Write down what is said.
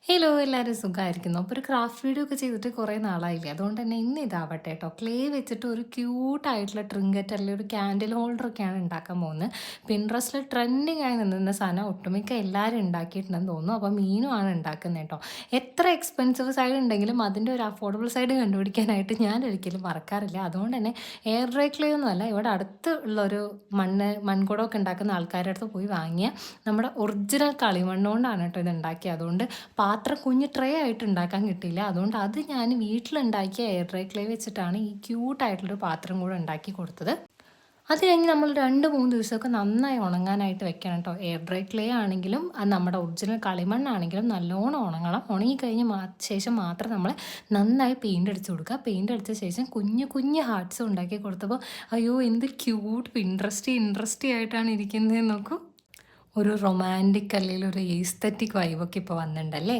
Hello എല്ലാവരും സുഖമായിരിക്കുന്നു. അപ്പോൾ ഒരു ക്രാഫ്റ്റ് വീഡിയോ ഒക്കെ ചെയ്തിട്ട് കുറേ നാളായില്ലേ, അതുകൊണ്ട് തന്നെ ഇന്ന് ഇതാവട്ടെ കേട്ടോ. ക്ലേ വെച്ചിട്ട് ഒരു ക്യൂട്ടായിട്ടുള്ള ട്രിങ്കറ്റ് അല്ലെങ്കിൽ ഒരു ക്യാൻഡിൽ ഹോൾഡറൊക്കെയാണ് ഉണ്ടാക്കാൻ പോകുന്നത്. പിൻട്രസ്റ്റിൽ ട്രെൻഡിങ് ആയി നിന്ന സാധനം ഒട്ടുമിക്ക എല്ലാവരും ഉണ്ടാക്കിയിട്ടുണ്ടെന്ന് തോന്നുന്നു. അപ്പോൾ മീനും ആണ് ഉണ്ടാക്കുന്നത് കേട്ടോ. എത്ര എക്സ്പെൻസീവ് സൈഡ് ഉണ്ടെങ്കിലും അതിൻ്റെ ഒരു അഫോർഡബിൾ സൈഡ് കണ്ടുപിടിക്കാനായിട്ട് ഞാൻ ഒരിക്കലും മറക്കാറില്ല. അതുകൊണ്ട് തന്നെ എയർ ഡ്രൈ ക്ലേ ഒന്നുമല്ല, ഇവിടെ അടുത്ത് ഉള്ളൊരു മൺകുടമൊക്കെ ഉണ്ടാക്കുന്ന ആൾക്കാരുടെ അടുത്ത് പോയി വാങ്ങിയ നമ്മുടെ ഒറിജിനൽ കളിമണ്ണുകൊണ്ടാണ് കേട്ടോ ഇത് ഉണ്ടാക്കിയത്. അതുകൊണ്ട് പാത്രം കുഞ്ഞ് ട്രേ ആയിട്ട് ഉണ്ടാക്കാൻ കിട്ടിയില്ല. അതുകൊണ്ട് അത് ഞാൻ വീട്ടിലുണ്ടാക്കിയ എയർ ഡ്രൈ ക്ലേ വെച്ചിട്ടാണ് ഈ ക്യൂട്ടായിട്ടുള്ളൊരു പാത്രം കൂടെ ഉണ്ടാക്കി കൊടുത്തത്. അത് കഴിഞ്ഞ് നമ്മൾ 2-3 ദിവസമൊക്കെ നന്നായി ഉണങ്ങാനായിട്ട് വെക്കണം കേട്ടോ. എയർ ഡ്രൈ ക്ലേ ആണെങ്കിലും അത് നമ്മുടെ ഒറിജിനൽ കളിമണ്ണാണെങ്കിലും നല്ലോണം ഉണങ്ങണം. ഉണങ്ങിക്കഴിഞ്ഞ് ശേഷം മാത്രം നമ്മൾ നന്നായി പെയിൻ്റ് അടിച്ച് കൊടുക്കുക. പെയിൻ്റ് അടിച്ച ശേഷം കുഞ്ഞു കുഞ്ഞു ഹാർട്ട്സ് ഉണ്ടാക്കി കൊടുത്തപ്പോൾ അയ്യോ എന്ത് ക്യൂട്ട് ഇൻട്രസ്റ്റി ആയിട്ടാണ് ഇരിക്കുന്നത് നോക്കൂ. ഒരു റൊമാൻറ്റിക് അല്ലെങ്കിൽ ഒരു എസ്തെറ്റിക് വൈബൊക്കെ ഇപ്പോൾ വന്നിട്ടുണ്ടല്ലേ.